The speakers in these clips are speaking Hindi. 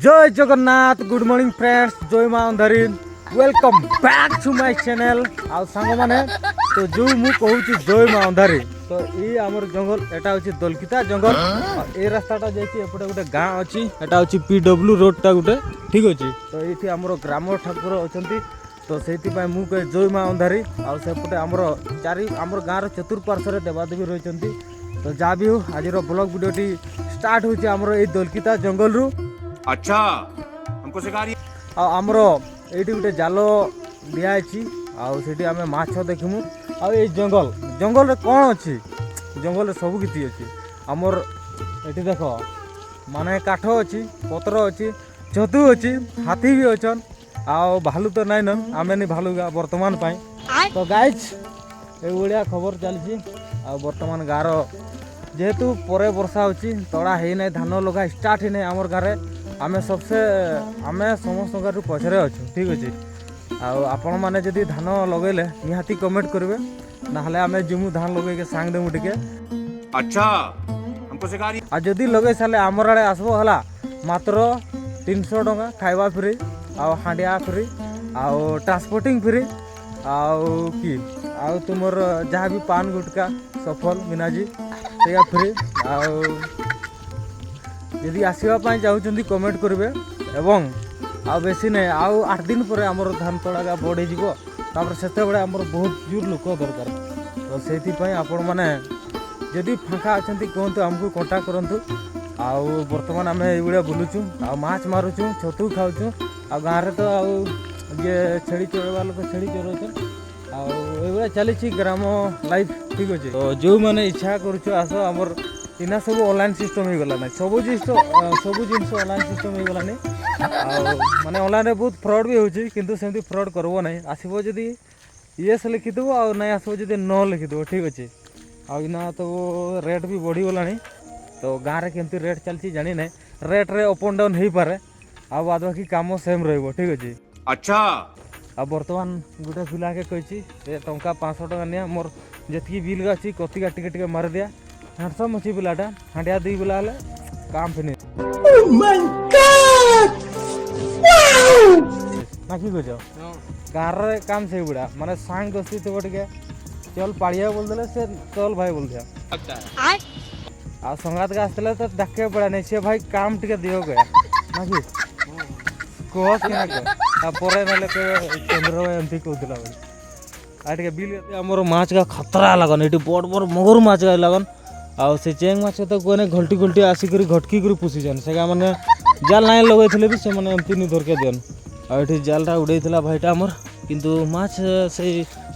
जय जगन्नाथ गुड मॉर्निंग फ्रेंड्स जय Maa Andhari welcome back to my channel आ सांग माने तो जो मु कहूँ जय माँ अंधारी तो ये आमर जंगल एटा होची दलकिता जंगल ए रास्ताटा जाइए एपटे गोटे गाँ अच्छी एटा होची पीडब्ल्यू रोडटा गोटे ठीक अच्छे तो ये आमर ग्राम ठाकुर अच्छा तो से मु कहे जय माँ अंधारी आउटे आमर चारि आमर गाँव चतुर्पार्श्व देवादेवी रही तो जहाँ भी हो आज ब्लॉग वीडियोटी स्टार्ट होची आमर ए दलकिता जंगल रु अच्छा हमको सिखा रही आमर ये गोटे जाल दिखाई आठी आम माछ देखमु आई जंगल जंगल रे कौन अच्छी जंगल रे सब किसी अच्छी आमर ये देख माने काठ अच्छी पत्र अच्छी जतु अच्छी हाथी भी अच्छन आउ भालू तो नाइन आमे नहीं भालू बर्तमान तो गाइज ये खबर चलती बर्तमान गाँव जेहेतु पर वर्षा होची तड़ा है ना धान लगा स्टार्ट ही नहीं आमर गाँव आमे सबसे आमे समस्त पछरे अच्छे ठीक अच्छे आपण मैंने जदि धान लगेले निहाती कमेंट करेंगे ना आमे जिमु धान लगे के सांग देमु टिके अच्छा हमको सिखा रही आ जदि लगे साले आमर आड़े आसबो हला मात्र 300 टका खाइबा फ्री आउ हांडिया फ्री आउ ट्रांसपोर्टिंग फ्री आउ कि आउ तुमर जहाँ भी पान गुटका सफल मिनाजी सेया फ्री आउ यदि आसवाई चाहते कमेंट करेंगे एवं आ बेसी नहीं आउ 8 दिन पर आमर धान तड़ा बढ़ी से आमर बहुत जोर लोक दरकार तो से आपण मैंने जदि फाँका अच्छा कहतु आमको कंटाक्ट करूँ आउ बर्तमान आम ये बुलुचु आ माछ मारुचु छतु खाऊँ आ गाँव तो आउ ये छेड़ी चोरवा लोक छेड़ी चोरौन आउ चली ग्राम लाइफ ठीक अच्छे तो जो मैंने इच्छा करुच आस आमर इना सब ऑनलाइन सिस्टम हो गला सब जिन ऑनलाइन सिस्टम हो गला माने ऑनलाइन रे बहुत फ्रॉड भी होची किंतु सेमती फ्रॉड करबो नहीं आसीबो जदी यस लिखि देबो आ नहीं आसीबो जदी नो लिखि देबो ठीक अछि आ इना तो रेट भी बढ़ी गला नहीं तो गाँव रे केमती रेट चलची जानी नहीं रेट रे अप एंड डाउन हो पारे आ बाद बाकी काम सेम रहइबो ठीक अछि अच्छा आ वर्तमान गुटे पिला के कहिची ए टंका 500 टका निया मोर जतकी बिल गाची कतिका टिके टिके मार दिया हैंडसम अच्छी पिलाटा हांडिया दी बोला काम फिनिश ना कि कह गाँव रे काम से गुड़ा माने सांग दोस्ती थे टे चल पाड़िया बोल देले से चल भाई बोल दिया आ संगात के आसले तो डाके पड़ा नहीं से भाई काम टिके दियो गया ना कि कह कि परे ना चंद्र एमती कहला आ टे बिल आमर माछ का खतरा लगन ये बड़ बड़ मगर माछ का लगन आउ से चेंग माछ तो कोने घल्टी घल्टी आसिक घटकी कर पुषिछन से मैंने जाल ना लगे भी से मैंने एमती नहीं धरके दियन आ ये जालटा उड़े भाईटा आमर किंतु माछ से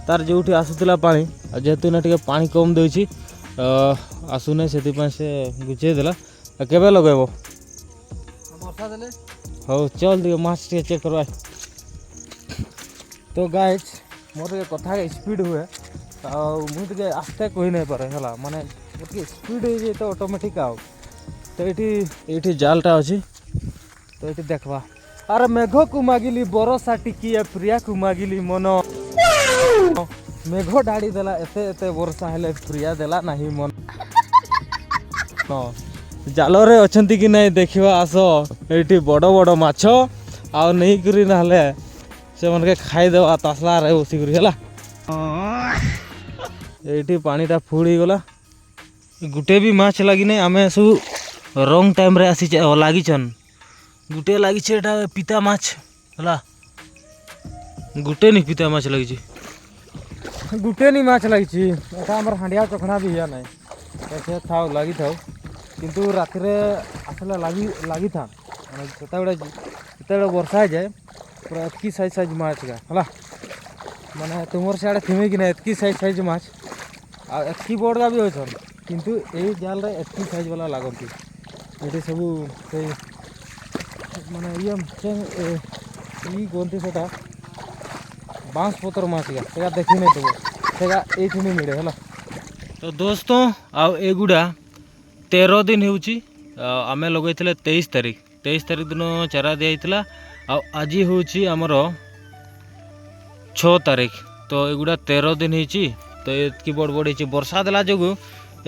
तार जो आसूला पा जेहेतु ना टे पा कम देसी आसुना से गुचे देला केबे लगेब हाँ चल दियो माछ टे चेक करवा तो गाइज मोर कथा स्पीड हुए मुझे आस्ते कही नहीं पारे है माने स्पीड हो जाए तो ऑटोमेटिक आओ तो ये जालटा अच्छी तो ये देखवा अरे मेघ को मागिली बरसा टिकी प्रिया को मागिली मन मेघ डाड़ी देला एते एते वर्षा हेले प्रिया देला नहीं मन जाल रे अच्छी कि नहीं देखा आस ये बड़ बड़ माछ आ नहीं करी ना से मन के खाईदेवा तसला रे बसिक ये पानीटा फुल हो गला गुटे भी माछ लगी नहीं आम सब रंग टाइम रे आसी लगिछन गुटे लगी पिता माछ है गुटे नहीं पिता माछ लगी गुटे नहीं माछ लगी हांडिया चखना भी है ना ऐसे था लगी था किंतु राति आसला लगी था जिते वर्षा जाए पूरा एतकी साइज साइज माछ का है माने तुमर सियाड़े थीमे कि ना एतकी साइज साइज माछ आ एतकी बड़का भी होछन किंतु ए जाल रे एतकी साइज वाला लागंती ये सब से माने ये कोनती सेटा बांस पतर माछ का सेगा देखि नहीं तो सेगा एठी नहीं मिले हला तो दोस्तों आ एगुड़ा 13 दिन होची आमे लगैथिले 23 तारीख दिन चारा दिया आज हूँ आमर 6 तारीख तो एगुड़ा 13 दिन होती तो ये बड़ बड़ वर्षा देला जो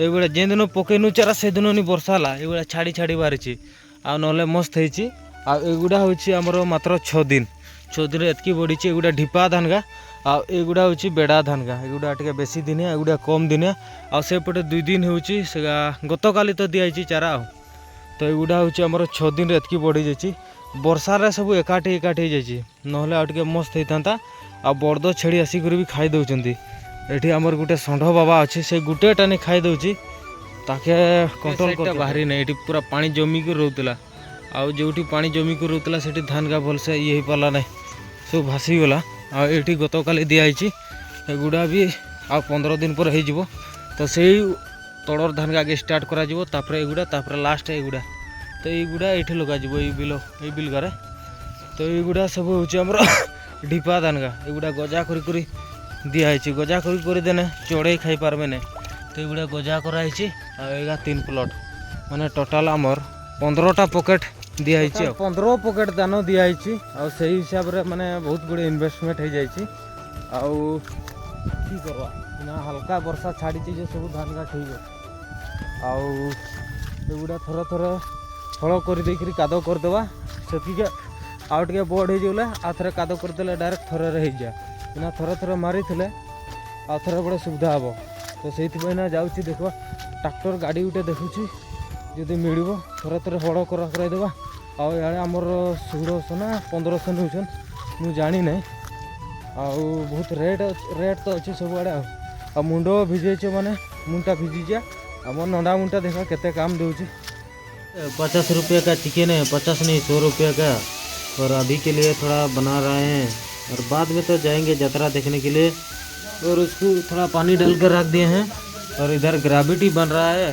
ये जेन दिन पकईनु चारा से दिन नहीं वर्षा है ये छाड़ी छाड़ी बाहरी आ ना मस्त होती आ एगुड़ा हूँ आमर मात्र 6 दिन एतकी बढ़ी एगुड़ा ढिपा धान गा आ एगुड़ा हूँ बेड़ा धान गा एगुड़ा टे बेसी दिनिया एगुड़ा कम दिनिया आसेपटे 2 दिन हूँ गत काली तो दिखाई चारा तो एगुड़ा हूँ आमर 6 दिन एतकी बढ़ी जाइए वर्षार सब एकाठी जाइए नहले आउटे मस्त होता आ बर्द छेड़ी आसिक भी खाई दौरान ये आमर गोटे षंढ बाबा अच्छे से गोटे टानी खाई दौची ताके कंट्रोल कर बाहरी नहीं ये पूरा पानी जमिक रोला आउ जो पानी जमिक रोला से धान का भलसे ये हो पाला ना सब भासीगला आठी गत काली दिखाई एगुड़ा भी आ 15 दिन पर हो तो से तड़र धान का आगे स्टार्ट करा एगुड़ा लास्ट एगुड़ा तो युड़ा ये लगे ये बिलगारे तो युड़ा सब हूँ ढिपा धान गा एगुड़ा गजा करी दिखाई गजा करदेने चढ़े खाई पारबे ना तो युड़ा गजा कराई 3 प्लट माने टोटाल आमर 15टा पॉकेट दिखाई 15 पॉकेट दान दिखाई से हिसाब से माने बहुत गुड़े इन्वेस्टमेंट हो जाए आउ की करवा ना हल्का वर्षा छाड़ी जो सब धान का ठीक है आउड़ा थोड़ा थोड़ा हल कर कादो करदे से आउ टे बड़ होगले आ थे कादो करदे डायरेक्ट थर हो जाए ना थर थर मारी थे आ थर बड़े सुविधा हम तो से जाऊँगी देख ट्रैक्टर गाड़ी गोटे देखुची जदि मिल थर थर हड़ करदेवा आमर 1600 ना 1500 नौन मुझे जानी ना आउ बहुत रेट तो अच्छे सब आड़े आ मुंड भिजे माने मुंटा भिजीचे आम नंडा मुंटा देखा केते काम दूची 50 रुपये का चिकन है 50 नहीं 100 रुपये का और अभी के लिए थोड़ा बना रहे हैं और बाद में तो जाएंगे यात्रा देखने के लिए और उसको थोड़ा पानी डाल कर रख दिए हैं और इधर ग्रेविटी बन रहा है।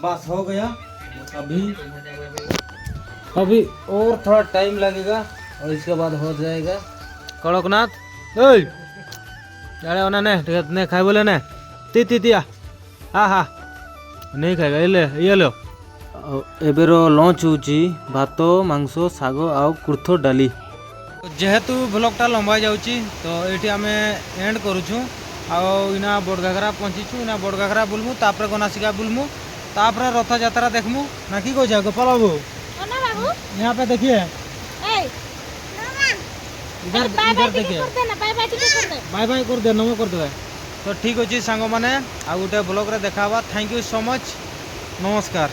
बस हो गया अभी और थोड़ा टाइम लगेगा और इसके बाद हो जाएगा। कड़कनाथ अरे ने खाए बोले ना तिया हाँ हाँ नहीं खाएगा ये लो एबेर लंच होची भात मांस शाग आउ कुर्थ डाली जेहेतु ब्लॉगटा लंबा जाऊँगी तो ये आम एंड करुचु आना बड़घाघरा पहुँचीचु इना बड़घाघरा बुलमु तापर गनासिका बुलमु तापर रथ यात्रा देखमु ना कि कह गोपाल बाबू यहाँ पे देखिए इधर देखिए बाय बाय कर दे नमो कर दे तो ठीक अच्छे सांग मैंने आ गोटे ब्लॉग रे देखा थैंक यू सो मच नमस्कार।